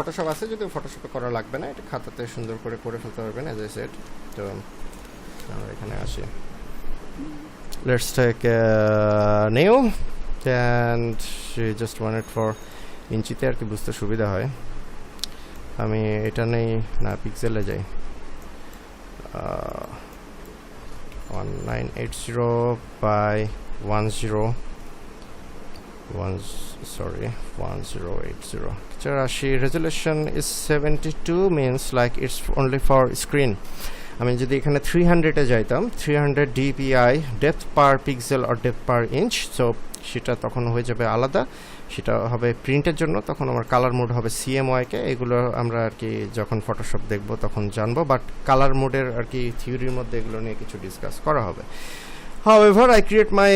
Photoshop আছে, যদি ফটোশপে করা লাগবে না, এটা খাতাতে সুন্দর করে ফেলতে পারবেন অ্যাজ আই সেড। তো আমরা এখানে আসি, let's take new and just one it for ইঞ্চিতে আর কি বুঝতে সুবিধা হয়। আমি এটা নেই না, পিক্সেলে যাই, 1980 by 1080. Resolution is 72, means like it's only for screen. আমি যদি এখানে 300-এ যাইতাম, 300 dpi depth per pixel or depth per inch, so সেটা তখন হয়ে যাবে আলাদা, সেটা হবে প্রিন্টের জন্য। তখন আমার কালার মোড হবে CMYK। এগুলো আমরা আর কি যখন ফটোশপ দেখব তখন জানবো, বাট কালার মোডের আর কি থিওরির মধ্যে এগুলো নিয়ে কিছু ডিসকাস করা হবে। However, I create my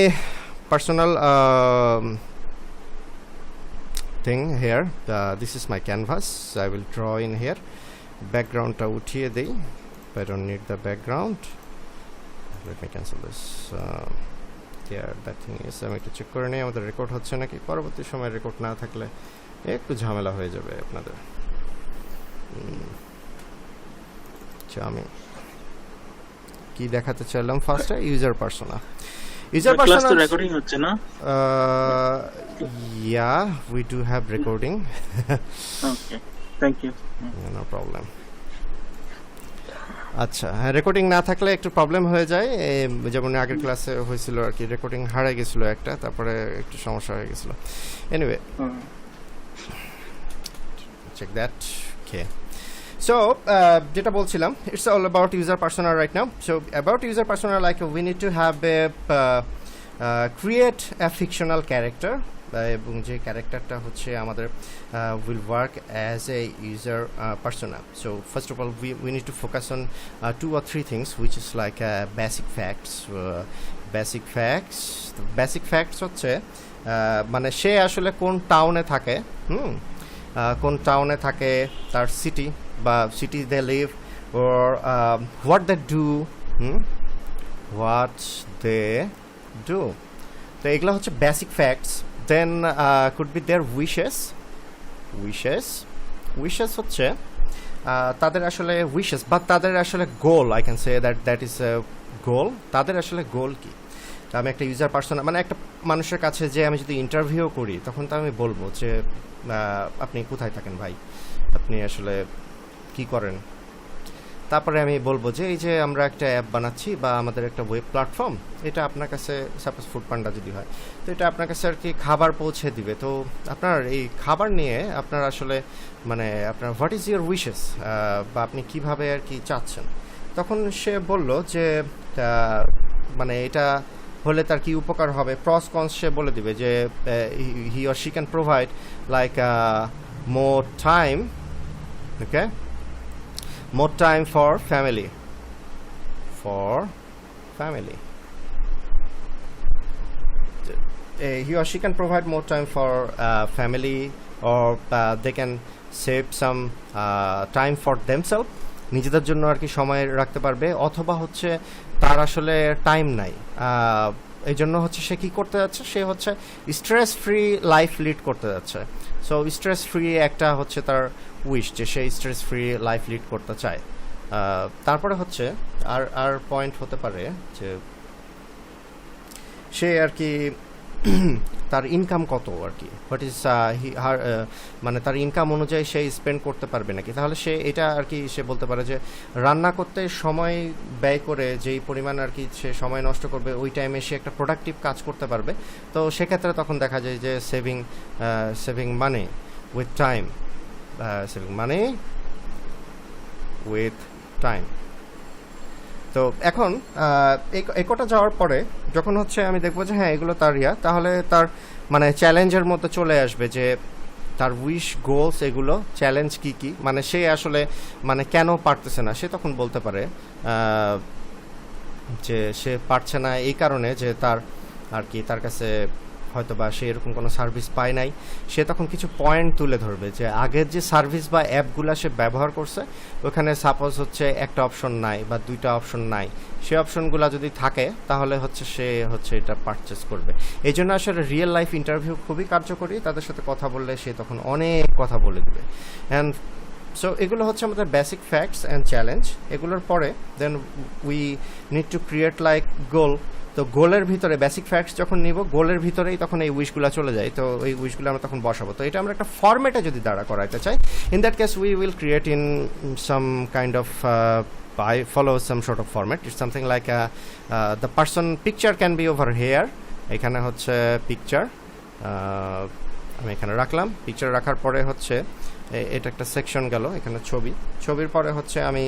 personal thing here. This is my canvas. I will draw in here. Background-টা উঠিয়ে দেই, I don't need the background. Let me cancel this. Yeah, that thing is, আমি একটু চেক করে নিই আমাদের record হচ্ছে নাকি। পরবর্তী সময় রেকর্ড না থাকলে একটু ঝামেলা হয়ে যাবে আপনাদের। আমি কি দেখাতে চাইলাম ফার্স্টে, user persona. User persona recording হচ্ছে না? Yeah, we do have recording. Okay, thank you. No problem. আচ্ছা, হ্যাঁ, রেকর্ডিং না থাকলে একটু প্রবলেম হয়ে যায়, যেমন আগের ক্লাসে হয়েছিল আর কি, রেকর্ডিং হারিয়ে গেছিল একটা, তারপরে একটু সমস্যা হয়ে গেছিল। Anyway, check that. Okay, so যেটা বলছিলাম, it's all about user persona right now. So about user persona, like we need to have a create a fictional character, এবং যে ক্যারেক্টারটা হচ্ছে আমাদের will work as a user persona. So first of all we need to focus on 2 or 3 things, which is like basic facts. Basic facts হচ্ছে মানে সে আসলে কোন টাউনে থাকে, কোন টাউনে থাকে, তার সিটি বা city they live, or what they do, তো এগুলো হচ্ছে basic facts. Then could be their wishes হচ্ছে তাদের আসলে উইশেস বা তাদের আসলে goal, I can say that is a goal. তাদের আসলে গোল কি? তো আমি একটা ইউজার পার্সোনা, মানে একটা মানুষের কাছে যে আমি যদি ইন্টারভিউ করি, তখন তো আমি বলবো যে আপনি কোথায় থাকেন ভাই, আপনি আসলে কি করেন। তারপরে আমি বলবো যে এই যে আমরা একটা অ্যাপ বানাচ্ছি বা আমাদের একটা ওয়েব প্ল্যাটফর্ম, এটা আপনার কাছে, সাপোজ ফুড পান্ডা যদি হয়, তো এটা আপনার কাছে আর কি খাবার পৌঁছে দিবে। তো আপনার এই খাবার নিয়ে আপনার আসলে মানে আপনার হোয়াট ইজ ইউর উইশেস, বা আপনি কিভাবে আর কি চাচ্ছেন। তখন সে বলল যে মানে এটা হলে তার কি উপকার হবে, প্রস কনস সে বলে দিবে যে he or she can provide like more time, okay, more time for family. He or she can provide more time for family, or they can save some time for themselves, নিজেদের জন্য আর কি সময় রাখতে পারবে। অথবা হচ্ছে তার আসলে টাইম নাই, এই জন্য হচ্ছে সে কি করতে যাচ্ছে, সে হচ্ছে স্ট্রেস ফ্রি লাইফ লিড করতে যাচ্ছে। সো স্ট্রেস ফ্রি একটা হচ্ছে তার উইশ, যে সে স্ট্রেস ফ্রি লাইফ লিড করতে চায়। তারপরে হচ্ছে আর পয়েন্ট হতে পারে যে সে আর কি তার ইনকাম কত আর কি, হোয়াট ইজ মানে তার ইনকাম অনুযায়ী সে স্পেন্ড করতে পারবে নাকি। তাহলে সে এটা আর কি সে বলতে পারে যে রান্না করতে সময় ব্যয় করে যেই পরিমাণ আর কি সে সময় নষ্ট করবে, ওই টাইমে সে একটা প্রোডাক্টিভ কাজ করতে পারবে। তো সেক্ষেত্রে তখন দেখা যায় যে saving money with time, saving money with time. তো এখন একটা যাওয়ার পরে যখন হচ্ছে আমি দেখবো যে হ্যাঁ এগুলো তার তাহলে তার মানে চ্যালেঞ্জের মধ্যে চলে আসবে যে তার উইশ গোলস, এগুলো চ্যালেঞ্জ কি কি, মানে সে আসলে মানে কেন পারতেছে না। সে তখন বলতে পারে যে সে পারছে না এই কারণে যে তার আর কি তার কাছে হয়তো বা সে এরকম কোনো সার্ভিস পায় নাই, সে তখন কিছু পয়েন্ট তুলে ধরবে যে আগের যে সার্ভিস বা অ্যাপগুলো সে ব্যবহার করছে ওখানে সাপোজ হচ্ছে একটা অপশন নাই বা দুইটা অপশন নাই, সেই অপশনগুলো যদি থাকে তাহলে হচ্ছে সে হচ্ছে এটা পারচেস করবে। এই জন্য আসলে রিয়েল লাইফ ইন্টারভিউ খুবই কার্যকরী, তাদের সাথে কথা বললে সে তখন অনেক কথা বলে দেবে। অ্যান্ড সো এগুলো হচ্ছে আমাদের বেসিক ফ্যাক্টস অ্যান্ড চ্যালেঞ্জ। এগুলোর পরে then we need to create like goal. তো গোলের ভিতরে বেসিক ফ্যাক্টস যখন নিব, গোলের ভিতরেই তখন এই উইশগুলো চলে যায়, তো এই উইশগুলো আমরা তখন বসাবো। তো এটা আমরা একটা ফরম্যাটে যদি দাঁড়া করাইতে চাই, in that case we will create in some kind of I follow some sort of format. It's something like the person picture can be over here. এখানে হচ্ছে পিকচার আমি এখানে রাখলাম, পিকচার রাখার পরে হচ্ছে এটা একটা সেকশন গেল, এখানে ছবির পরে হচ্ছে আমি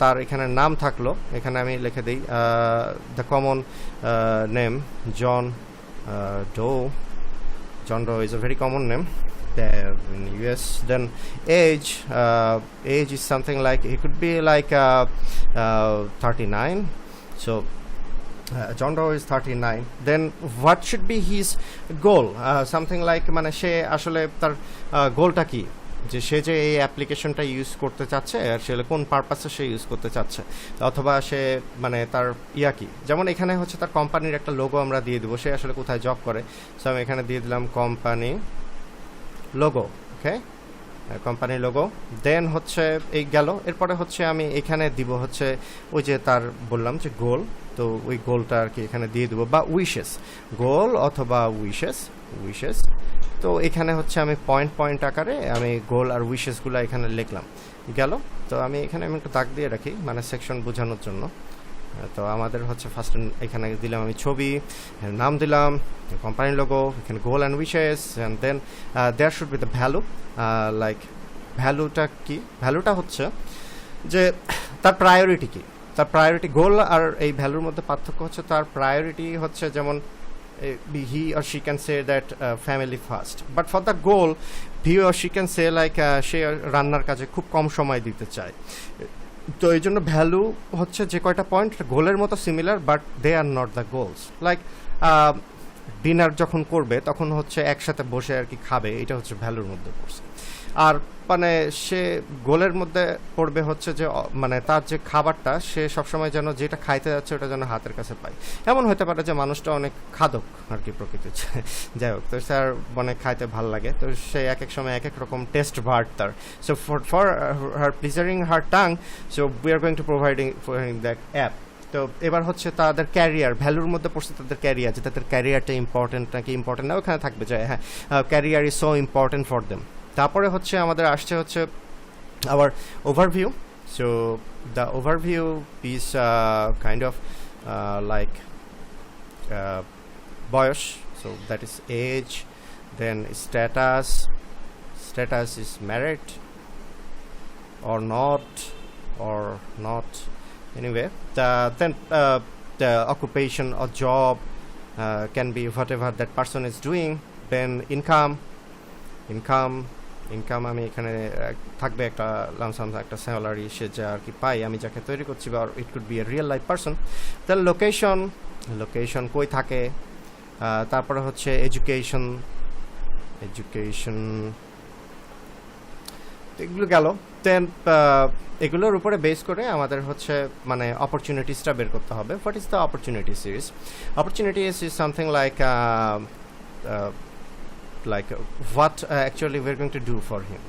তার এখানে নাম থাকলো, এখানে আমি লিখে দিই the common name John Doe. John Doe is a very common name in US. Then age is something like, it could be like 39. So John Doe is 39. Then what should be his goal? Something like মানে সে আসলে তার গোলটা কি, যে সে যে এই অ্যাপ্লিকেশনটা use করতে চাচ্ছে আর সে কোন পারপাসে সে ইউজ করতে চাচ্ছে, অথবা সে মানে তার কি, যেমন এখানে হচ্ছে তার কোম্পানির একটা লোগো আমরা দিয়ে দেবো, সে আসলে কোথায় জব করে। সো আমি এখানে দিয়ে দিলাম কোম্পানি লোগো, ওকে, কোম্পানি লোগো। দেন হচ্ছে এই গেল, এরপরে হচ্ছে আমি এখানে দিব হচ্ছে ওই যে তার বললাম যে গোল, তো ওই গোলটা আর কি এখানে দিয়ে দেবো, বা উইশেস, গোল অথবা উইশেস। তো এখানে হচ্ছে আমি পয়েন্ট আকারে আমি গোল আর উইশেসগুলো এখানে লিখলাম, গেল। তো আমি এখানে একটা দাগ দিয়ে রাখি মানে সেকশন বোঝানোর জন্য। তো আমাদের হচ্ছে ফার্স্ট এখানে দিলাম আমি ছবি, নাম দিলাম, কোম্পানি লোগো, এখানে goal and wishes, and then there should be the value. Like ভ্যালুটা কি, ভ্যালুটা হচ্ছে যে তার প্রায়োরিটি কি, তার প্রায়োরিটি। গোল আর এই ভ্যালুর মধ্যে পার্থক্য হচ্ছে তার প্রায়োরিটি হচ্ছে যেমন he or she can say that family first, but for the goal he or she can say like সে রান্নার কাজে খুব কম সময় দিতে চায়। তো এই জন্য ভ্যালু হচ্ছে যে কয়টা পয়েন্ট গোলের মতো similar, but they are not the goals. Like dinner যখন করবে তখন হচ্ছে একসাথে বসে আর কি খাবে, এটা হচ্ছে ভ্যালুর মধ্যে পড়ছে। আর মানে সে গোলের মধ্যে পড়বে হচ্ছে যে মানে তার যে খাবারটা সে সবসময় যেন যেটা খাইতে যাচ্ছে ওটা যেন হাতের কাছে পায়। এমন হতে পারে যে মানুষটা অনেক খাদক আর কি প্রকৃতির, যাই হোক, তো স্যার মানে খাইতে ভাল লাগে, তো সে এক এক সময় এক এক রকম টেস্ট ভার্ড তার। So for her pleasuring her tongue, so we are going to providing that app. তো এবার হচ্ছে তাদের ক্যারিয়ার, ভ্যালুর মধ্যে পড়ছে তাদের ক্যারিয়ার, যে তাদের ক্যারিয়ারটা ইম্পর্টেন্ট নাকি ইম্পর্টেন্ট না, ওখানে থাকবে যে হ্যাঁ career is so important for them. তারপরে হচ্ছে আমাদের আসছে হচ্ছে our overview. So the overview is kind of like বয়স, so that is age, then status is married or not anyway. Then the occupation or job can be whatever that person is doing. Then income আমি এখানে থাকবে একটা lump sum একটা salary, সে যা আর কি পাই আমি যাকে তৈরি করছি, বা it could be a real life person. Then location কই থাকে, তারপরে হচ্ছে এডুকেশন এগুলো গেল। দেন এগুলোর উপরে বেস করে আমাদের হচ্ছে মানে অপরচুনিটিসটা বের করতে হবে। What is the opportunities is something like what actually we're going to do for him.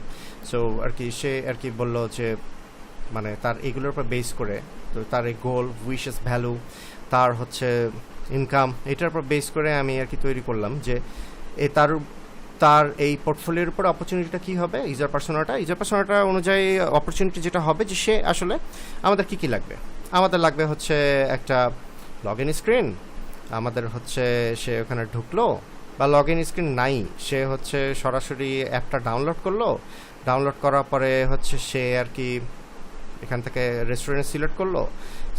So আর কি সে আর কি বললো যে মানে তার এগুলোর উপর বেস করে, তো তার এই গোল, উইশেস, ভ্যালু, তার হচ্ছে ইনকাম, এটার উপর বেস করে আমি আর কি তৈরি করলাম যে তার এই পোর্টফোলিওর উপর অপরচুনিটিটা কী হবে, ইউজার পার্সোনাটা অনুযায়ী অপরচুনিটি যেটা হবে যে সে আসলে আমাদের কী লাগবে। আমাদের লাগবে হচ্ছে একটা লগ ইন স্ক্রিন, আমাদের হচ্ছে সে ওখানে ঢুকলো, বা লগ ইন স্ক্রিন নাই, সে হচ্ছে সরাসরি অ্যাপটা ডাউনলোড করার পরে হচ্ছে সে আর কি এখান থেকে রেস্টুরেন্ট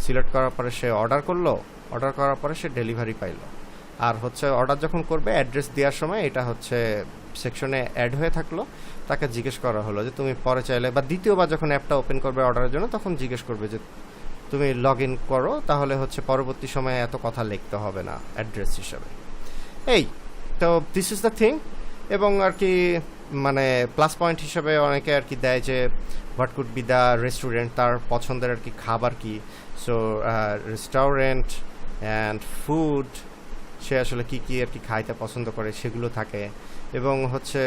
সিলেক্ট করার পরে সে অর্ডার করার পরে সে ডেলিভারি পাইলো। আর হচ্ছে অর্ডার যখন করবে অ্যাড্রেস দেওয়ার সময় এটা হচ্ছে সেকশনে অ্যাড হয়ে থাকলো, তাকে জিজ্ঞেস করা হলো যে তুমি পরে চাইলে বা দ্বিতীয়বার যখন অ্যাপটা ওপেন করবে অর্ডারের জন্য তখন জিজ্ঞেস করবে যে তুমি লগ ইন করো, তাহলে হচ্ছে পরবর্তী সময়ে এত কথা লিখতে হবে না অ্যাড্রেস হিসাবে। এই তো দিস ইজ দ্য থিং। এবং আর কি মানে প্লাস পয়েন্ট হিসেবে অনেকে আর কি দেয় যে what could be the restaurant, তার পছন্দের আর কি খাবার কি। সো রেস্টুরেন্ট অ্যান্ড ফুড, সে আসলে কী কী আর কি খাইতে পছন্দ করে সেগুলো থাকে। এবং হচ্ছে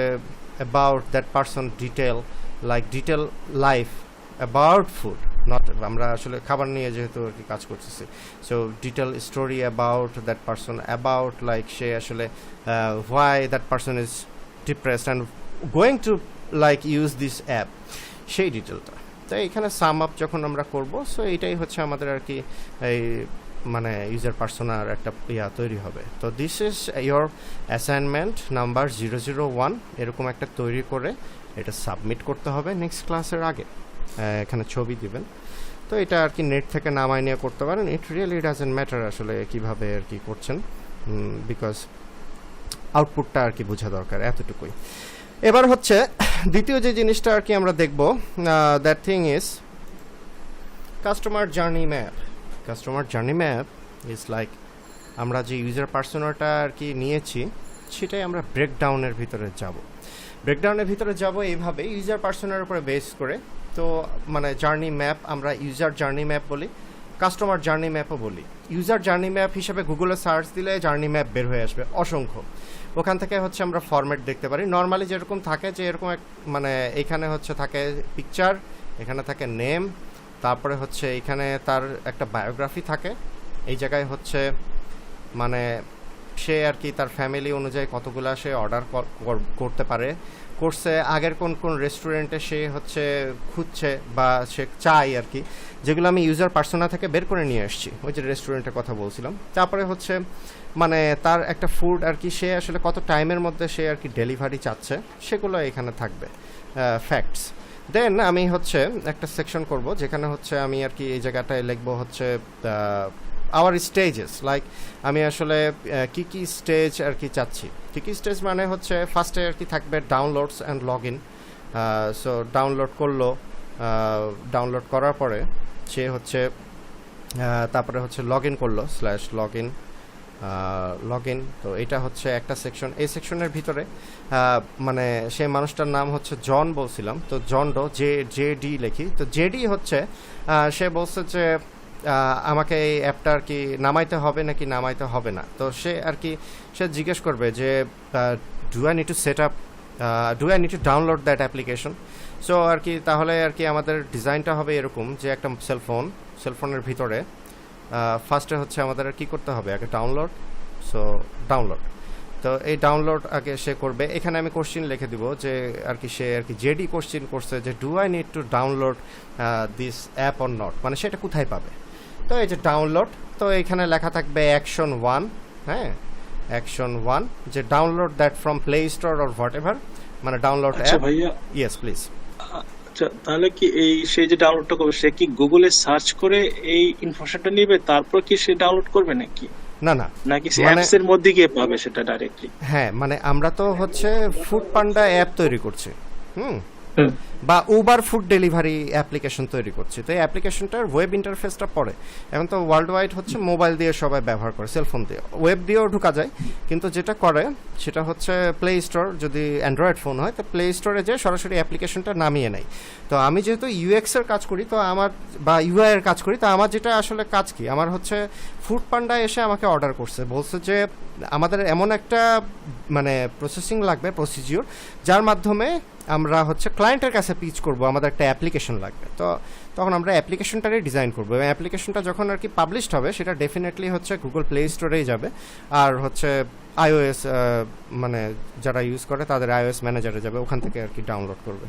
about that person detail, like detail life about food, not আমরা আসলে খাবার নিয়ে যেহেতু আর কি কাজ করতেছি। So detail story about that person, about like সে আসলে why that person is depressed and going to like use this app, সেই ডিটেলটা। তো এখানে সাম আপ যখন আমরা করব, সো এইটাই হচ্ছে আমাদের আর কি এই মানে ইউজার পার্সোনার একটা তৈরি হবে। তো this is your assignment number 001, এরকম একটা তৈরি করে এটা সাবমিট করতে হবে নেক্সট ক্লাসের আগে। এখানে ছবি দিবেন। তো এটা আর কি নেট থেকে নামায় নিয়ে করতে পারেন, ইট রিয়েলি ডাজেন্ট ম্যাটার আসলে কীভাবে আর কি করছেন, বিকজ আউটপুটটা আর কি বোঝা দরকার, এতটুকুই। এবার হচ্ছে দ্বিতীয় যে জিনিসটা আর কি আমরা দেখব, that thing is customer journey map. Customer journey map is like আমরা যে ইউজার পার্সোনাটা আর কি নিয়েছি সেটাই আমরা ব্রেকডাউনের ভিতরে যাব। ব্রেকডাউনের ভিতরে যাব এইভাবে ইউজার পার্সোনার উপরে বেস করে। তো মানে জার্নি ম্যাপ আমরা ইউজার জার্নি ম্যাপ বলি, কাস্টমার জার্নি ম্যাপও বলি। ইউজার জার্নি ম্যাপ হিসেবে গুগলে সার্চ দিলে জার্নি ম্যাপ বের হয়ে আসবে অসংখ্য। ওখান থেকে হচ্ছে আমরা ফরম্যাট দেখতে পারি নর্মালি যেরকম থাকে, যে এরকম মানে এখানে হচ্ছে থাকে পিকচার, এখানে থাকে নেম, তারপরে হচ্ছে এখানে তার একটা বায়োগ্রাফি থাকে, এই জায়গায় হচ্ছে মানে সে আর কি তার ফ্যামিলি অনুযায়ী কতগুলা সে অর্ডার করতে পারে, করছে, আগের কোন কোন রেস্টুরেন্টে সে হচ্ছে খুঁজছে বা সে চাই আর কি, যেগুলো আমি ইউজার পার্সোনা থেকে বের করে নিয়ে আসছি, ওই যে রেস্টুরেন্টের কথা বলছিলাম। তারপরে হচ্ছে মানে তার একটা ফুড আর কি সে আসলে কত টাইমের মধ্যে সে আর কি ডেলিভারি চাচ্ছে, সেগুলো এখানে থাকবে ফ্যাক্টস। দেন আমি হচ্ছে একটা সেকশন করব যেখানে হচ্ছে আমি আর কি এই জায়গাটায় লিখবো হচ্ছে আওয়ার স্টেজেস, লাইক আমি আসলে কী কী স্টেজ আর কি চাচ্ছি। কী কী স্টেজ মানে হচ্ছে ফার্স্টে আর কি থাকবে downloads and log in. So download করলো, ডাউনলোড করার পরে সে হচ্ছে তারপরে হচ্ছে লগ ইন করলো লগ ইন। তো এটা হচ্ছে একটা সেকশন। এই সেকশনের ভিতরে মানে সেই মানুষটার নাম হচ্ছে জন বলছিলাম, তো জন ডো জেডি লিখি। তো জেডি হচ্ছে সে বলছে যে আমাকে এই অ্যাপটা আর কি নামাইতে হবে নাকি নামাইতে হবে না। তো সে আর কি সে জিজ্ঞেস করবে যে do I need to set up, do I need to download that application. So আর কি তাহলে আর কি আমাদের ডিজাইনটা হবে এরকম যে একটা সেলফোনের ভিতরে ফার্স্টে হচ্ছে আমাদের আর কি করতে হবে, আগে ডাউনলোড। সো ডাউনলোড, তো এই ডাউনলোড আগে সে করবে। এখানে আমি কোশ্চিন লিখে দিব যে আর কি সে আর কি জেডি কোশ্চিন করছে যে do I need to download this app or not, মানে সেটা কোথায় পাবে। তো এই যে ডাউনলোড, তো এখানে লেখা থাকবে অ্যাকশন 1, হ্যাঁ অ্যাকশন 1, যে download that from play store or what ever, মানে ডাউনলোড অ্যাপ। ভাইয়া, ইয়েস প্লিজ। আচ্ছা, তাহলে কি এই সে যে ডাউনলোডটা করবে সে কি গুগলে সার্চ করে এই ইনফরমেশনটা নেবে তারপর কি সে ডাউনলোড করবে নাকি? না নাকি সে অ্যাপস এর মধ্যে গিয়ে পাবে সেটা ডাইরেক্টলি? হ্যাঁ, মানে আমরা তো হচ্ছে ফুড পান্ডা অ্যাপ তৈরি করছি, বা উবার ফুড ডেলিভারি অ্যাপ্লিকেশন তৈরি করছি। তো এই অ্যাপ্লিকেশনটার ওয়েব ইন্টারফেসটা পড়ে এখন তো ওয়ার্ল্ড ওয়াইড হচ্ছে মোবাইল দিয়ে সবাই ব্যবহার করে, সেলফোন দিয়ে, ওয়েব দিয়েও ঢোকা যায়। কিন্তু যেটা করে সেটা হচ্ছে প্লে স্টোর, যদি অ্যান্ড্রয়েড ফোন হয় তো প্লে স্টোরে যেয়ে সরাসরি অ্যাপ্লিকেশনটা নামিয়ে নেয়। তো আমি যেহেতু ইউএক্স এর কাজ করি তো আমার, বা ইউআই এর কাজ করি, তো আমার যেটা আসলে কাজ কি, আমার হচ্ছে ফুড পান্ডা এসে আমাকে অর্ডার করছে, বলছে যে আমাদের এমন একটা মানে প্রসেসিং লাগবে, প্রসিজিওর, যার মাধ্যমে আমরা হচ্ছে ক্লায়েন্টের কাছে পিচ করব, আমাদের একটা অ্যাপ্লিকেশন লাগবে। তো তখন আমরা অ্যাপ্লিকেশনটারই ডিজাইন করবো, এবং অ্যাপ্লিকেশনটা যখন আর কি পাবলিশড হবে সেটা ডেফিনেটলি হচ্ছে গুগল প্লে স্টোরেই যাবে, আর হচ্ছে আইওএস মানে যারা ইউজ করে তাদের আইওএস ম্যানেজারে যাবে, ওখান থেকে আর কি ডাউনলোড করবে।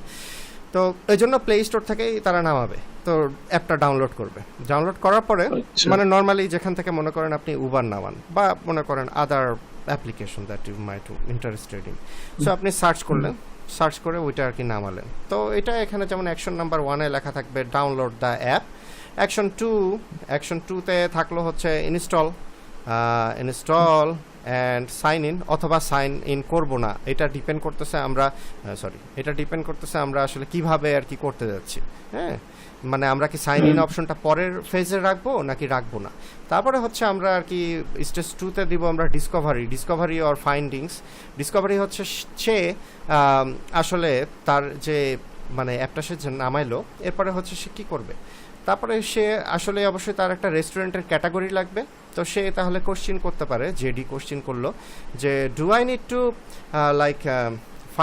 তো এই জন্য প্লে স্টোর থেকেই তারা নামাবে, তো অ্যাপটা ডাউনলোড করবে। ডাউনলোড করার পরে মানে নর্মালি যেখান থেকে মনে করেন আপনি উবার নামান, বা মনে করেন other application that you might interested in, so আপনি সার্চ করলেন, সার্চ করে ওইটা আর কি নামালেন। তো এটা এখানে যেমন অ্যাকশন নাম্বার 1-এ লেখা থাকবে ডাউনলোড দ্য অ্যাপ। অ্যাকশন 2-তে থাকলো হচ্ছে ইনস্টল অ্যান্ড সাইন ইন, অথবা সাইন ইন করবো না, এটা ডিপেন্ড করতেছে আমরা আসলে কিভাবে আর কি করতে যাচ্ছি। হ্যাঁ, মানে আমরা কি সাইন ইন অপশনটা পরের ফেজে রাখবো নাকি রাখবো না। তারপরে হচ্ছে আমরা আর কি স্টেজ 2-তে দিব আমরা ডিসকভারি অর ফাইন্ডিংস। ডিসকভারি হচ্ছে সে আসলে তার যে মানে অ্যাপটা সে নামাইলো, এরপরে হচ্ছে সে কী করবে, তারপরে সে আসলে অবশ্যই তার একটা রেস্টুরেন্টের ক্যাটাগরি লাগবে। তো সে তাহলে কোশ্চিন করতে পারে, জেডি কোশ্চিন করলো যে do I need to like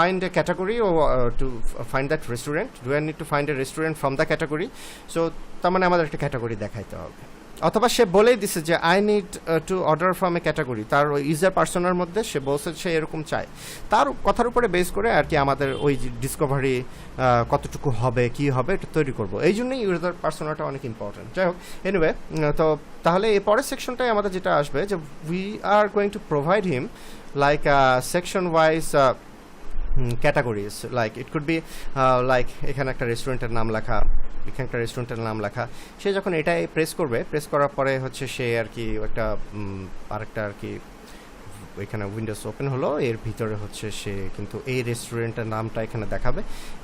find a category or to find that restaurant, do I need to find a restaurant from the category? So তার মানে আমাদের একটা ক্যাটাগরি দেখাইতে হবে। অথবা সে বলেই দিছে যে I need two order from A category, তার ওই ইউজার পার্সোনার মধ্যে সে বলছে সে এরকম চায়, তার কথার উপরে বেস করে আর কি আমাদের ওই ডিসকভারি কতটুকু হবে কি হবে এটা তৈরি করব। এই জন্যই ইউজার পার্সোনাটা অনেক ইম্পর্টেন্ট। যাই হোক, এনিওয়ে, তো তাহলে এই পরের সেকশনটাই আমাদের যেটা আসবে যে we are going to provide him like section wise categories, like it could be like এখানে একটা রেস্টুরেন্টের নাম লেখা, এখানে একটা রেস্টুরেন্টের নাম লেখা। সে যখন এটাই প্রেস করবে, প্রেস করার পরে হচ্ছে সে আর কি একটা আরেকটা আর কি এখানে উইন্ডোজ ওপেন হলো, এর ভিতরে হচ্ছে সে কিন্তু এই রেস্টুরেন্টের নামটা এখানে দেখাবে।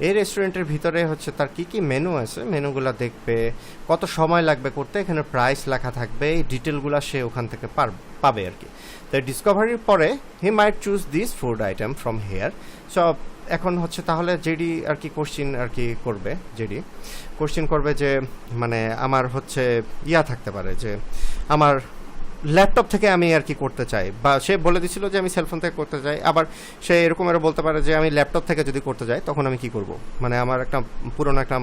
এই রেস্টুরেন্টের ভিতরে হচ্ছে তার কি কি মেনু আছে, মেনুগুলো দেখবে, কত সময় লাগবে করতে, এখানে প্রাইস লেখা থাকবে, এই ডিটেলগুলো সে ওখান থেকে পাবে আর কি। তো ডিসকভারির পরে he might choose this food item from here. So এখন হচ্ছে তাহলে জেডি আর কি কোশ্চিন আর কি করবে, জেডি কোশ্চিন করবে যে মানে আমার হচ্ছে ইয়া থাকতে পারে যে আমার ল্যাপটপ থেকে আমি আর কি করতে চাই, বা সে বলে দিছিল যে আমি সেলফোন থেকে করতে চাই, আবার সে এরকম আরও বলতে পারে যে আমি ল্যাপটপ থেকে যদি করতে যাই তখন আমি কি করব, মানে আমার একটা পুরোনো একটা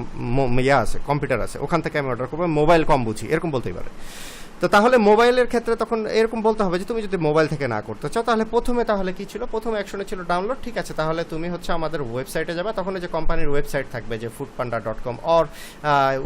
ইয়া আছে, কম্পিউটার আছে, ওখান থেকে আমি অর্ডার করবো, মোবাইল কম বুঝি, এরকম বলতেই পারে। তো তাহলে মোবাইলের ক্ষেত্রে তখন এরকম বলতে হবে যে তুমি যদি মোবাইল থেকে না করতে চাও তাহলে প্রথমে তাহলে কি ছিল, প্রথম অ্যাকশনে ছিল ডাউনলোড। ঠিক আছে, তাহলে তুমি হচ্ছে আমাদের ওয়েবসাইটে যাবে, তখন যে কোম্পানির ওয়েবসাইট থাকবে যে foodpanda.com অর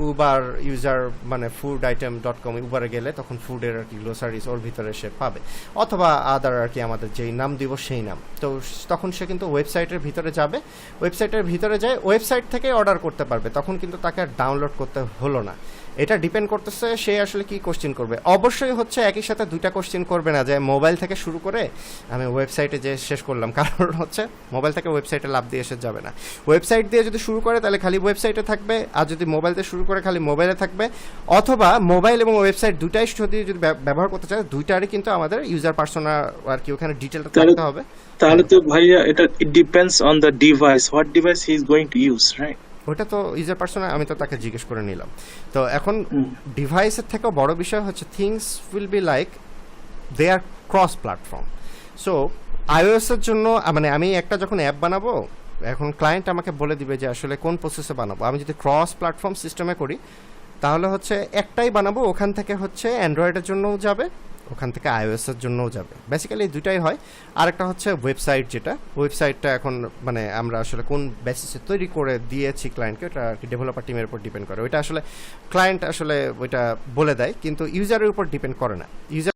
উবার ইউজার মানে fooditem.com, উবারে গেলে তখন ফুডের আর কি গ্লোসারিজ ওর ভিতরে সে পাবে, অথবা আদার আর কি আমাদের যেই নাম দিব সেই নাম। তো তখন সে কিন্তু ওয়েবসাইটের ভিতরে যাবে, ওয়েবসাইটের ভিতরে যায় ওয়েবসাইট থেকে অর্ডার করতে পারবে, তখন কিন্তু তাকে আর ডাউনলোড করতে হলো না। এটা ডিপেন্ড করতেছে সে আসলে কি কোশ্চেন করবে। অবশ্যই হচ্ছে একই সাথে দুইটা কোশ্চেন করবে না যে মোবাইল থেকে শুরু করে আমি ওয়েবসাইটে যে শেষ করলাম, কারণ হচ্ছে মোবাইল থেকে ওয়েবসাইটে লাভ দিয়ে এসে যাবে না। ওয়েবসাইট দিয়ে যদি শুরু করে তাহলে খালি ওয়েবসাইটে থাকবে, আর যদি মোবাইল দিয়ে শুরু করে খালি মোবাইলে থাকবে, অথবা মোবাইল এবং ওয়েবসাইট দুটাই যদি ব্যবহার করতে চায় দুইটারই কিন্তু আমাদের ইউজার পার্সোনা আর কি ওখানে ডিটেলটা থাকতে হবে। তাহলে তো ভাইয়া এটা it depends on the device, what device he is going to use, right? ওটা তো ইউজার পার্সোনা আমি তো তাকে জিজ্ঞেস করে নিলাম। তো এখন ডিভাইসের থেকেও বড় বিষয় হচ্ছে things will be like they are cross platform. So আইওএসের জন্য মানে আমি একটা যখন অ্যাপ বানাবো, এখন ক্লায়েন্ট আমাকে বলে দিবে যে আসলে কোন প্রসেসে বানাবো। আমি যদি ক্রস প্ল্যাটফর্ম সিস্টেমে করি তাহলে হচ্ছে একটাই বানাবো, ওখান থেকে হচ্ছে অ্যান্ড্রয়েডের জন্যও যাবে, ওখান থেকে আইওএসের জন্যও যাবে। বেসিক্যালি দুটাই হয়। আরেকটা হচ্ছে ওয়েবসাইট, যেটা ওয়েবসাইটটা এখন মানে আমরা আসলে কোন বেসিসে তৈরি করে দিয়েছি ক্লায়েন্টকে, ওটা আর কি ডেভেলপার টিমের উপর ডিপেন্ড করে। ওইটা আসলে ক্লায়েন্ট আসলে ওইটা বলে দেয়, কিন্তু ইউজারের উপর ডিপেন্ড করে না। ইউজার